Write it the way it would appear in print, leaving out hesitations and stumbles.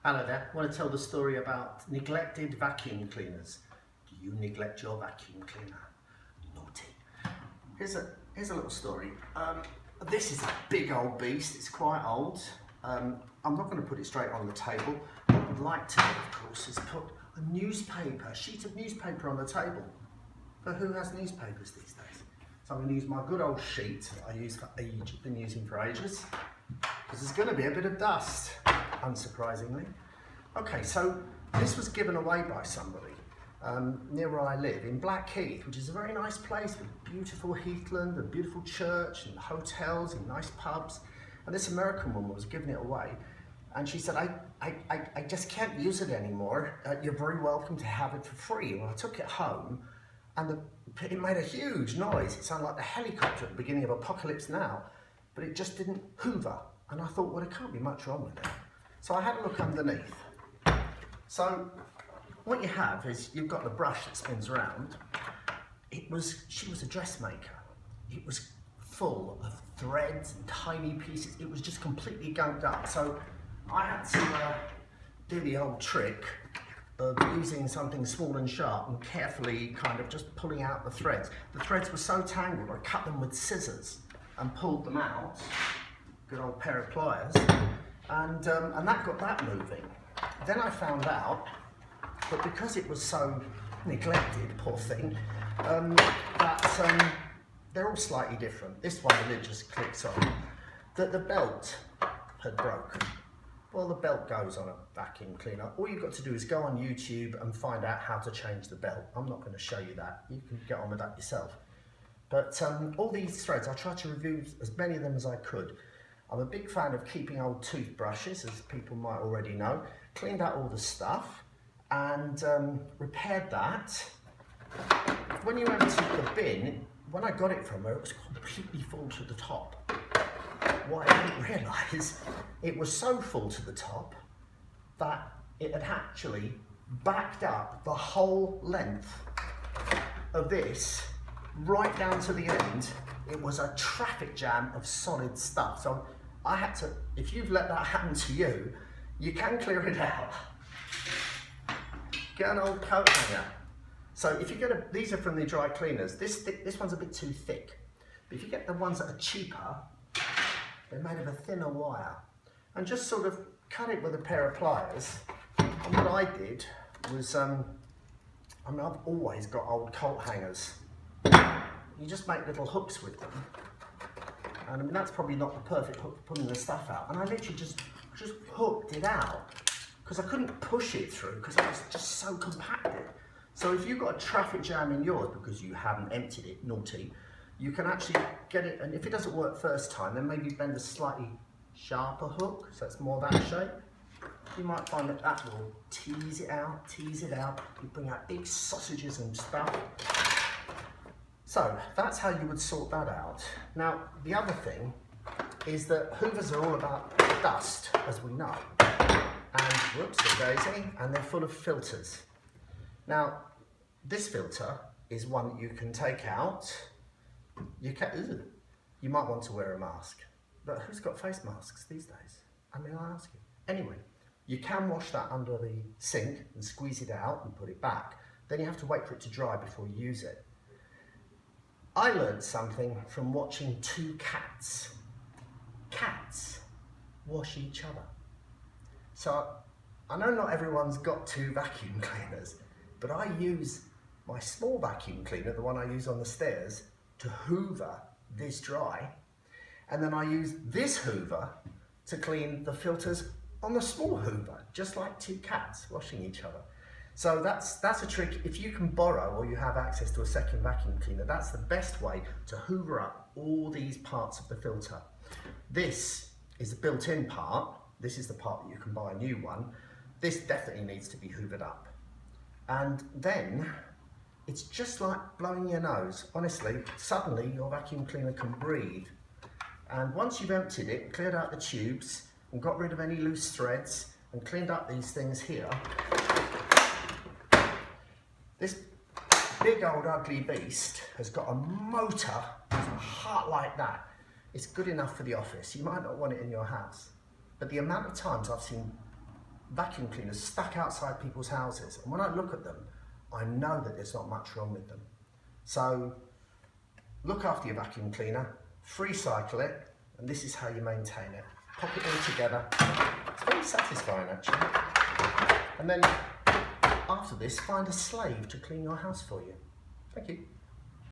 Hello there. I want to tell the story about neglected vacuum cleaners. Do you neglect your vacuum cleaner? Naughty. Here's a little story. This is a big old beast. It's quite old. I'm not going to put it straight on the table. What I'd like to do, of course, is put a sheet of newspaper on the table. But who has newspapers these days? So I'm going to use my good old sheet that I've been using for ages, because there's going to be a bit of dust, unsurprisingly. Okay, so this was given away by somebody near where I live in Blackheath, which is a very nice place with beautiful heathland, a beautiful church and hotels and nice pubs. And this American woman was giving it away, and she said, I just can't use it anymore. You're very welcome to have it for free. Well, I took it home, and it made a huge noise. It sounded like the helicopter at the beginning of Apocalypse Now, but it just didn't hoover. And I thought, well, there can't be much wrong with it. So I had a look underneath. So what you have is you've got the brush that spins around. She was a dressmaker. It was full of threads and tiny pieces. It was just completely gunked up. So I had to do the old trick of using something small and sharp and carefully kind of just pulling out the threads. The threads were so tangled, I cut them with scissors and pulled them out. Good old pair of pliers. And that got that moving. Then I found out that because it was so neglected, poor thing, that they're all slightly different. This one, the lid just clicks on. That the belt had broken. Well, the belt goes on a vacuum cleaner. All you've got to do is go on YouTube and find out how to change the belt. I'm not going to show you that. You can get on with that yourself. But all these threads, I tried to review as many of them as I could. I'm a big fan of keeping old toothbrushes, as people might already know. Cleaned out all the stuff and repaired that. When you emptied the bin, when I got it from her, it was completely full to the top. What I didn't realise, it was so full to the top that it had actually backed up the whole length of this right down to the end. It was a traffic jam of solid stuff. So I had to, if you've let that happen to you, you can clear it out. Get an old coat hanger. So if you get these are from the dry cleaners. This one's a bit too thick. But if you get the ones that are cheaper, they're made of a thinner wire. And just sort of cut it with a pair of pliers. And what I did was, I've always got old coat hangers. You just make little hooks with them. And that's probably not the perfect hook for pulling the stuff out. And I literally just hooked it out because I couldn't push it through because it was just so compacted. So if you've got a traffic jam in yours because you haven't emptied it, naughty, you can actually get it, and if it doesn't work first time, then maybe bend a slightly sharper hook, so it's more that shape. You might find that will tease it out. You bring out big sausages and stuff. So that's how you would sort that out. Now, the other thing is that Hoovers are all about dust, as we know. And whoopsie daisy, and they're full of filters. Now, this filter is one that you can take out. You might want to wear a mask, but who's got face masks these days? I mean, I ask you. Anyway, you can wash that under the sink and squeeze it out and put it back. Then you have to wait for it to dry before you use it. I learned something from watching two cats. Cats wash each other. So I know not everyone's got two vacuum cleaners, but I use my small vacuum cleaner, the one I use on the stairs, to hoover this dry. And then I use this hoover to clean the filters on the small hoover, just like two cats washing each other. So that's a trick. If you can borrow or you have access to a second vacuum cleaner, that's the best way to hoover up all these parts of the filter. This is the built-in part. This is the part that you can buy a new one. This definitely needs to be hoovered up. And then it's just like blowing your nose. Honestly, suddenly your vacuum cleaner can breathe. And once you've emptied it, cleared out the tubes and got rid of any loose threads and cleaned up these things here, this big old ugly beast has got a motor with a heart like that. It's good enough for the office. You might not want it in your house. But the amount of times I've seen vacuum cleaners stuck outside people's houses, and when I look at them, I know that there's not much wrong with them. So look after your vacuum cleaner, free cycle it, and this is how you maintain it. Pop it all together. It's very satisfying actually. And then after this, find a slave to clean your house for you. Thank you.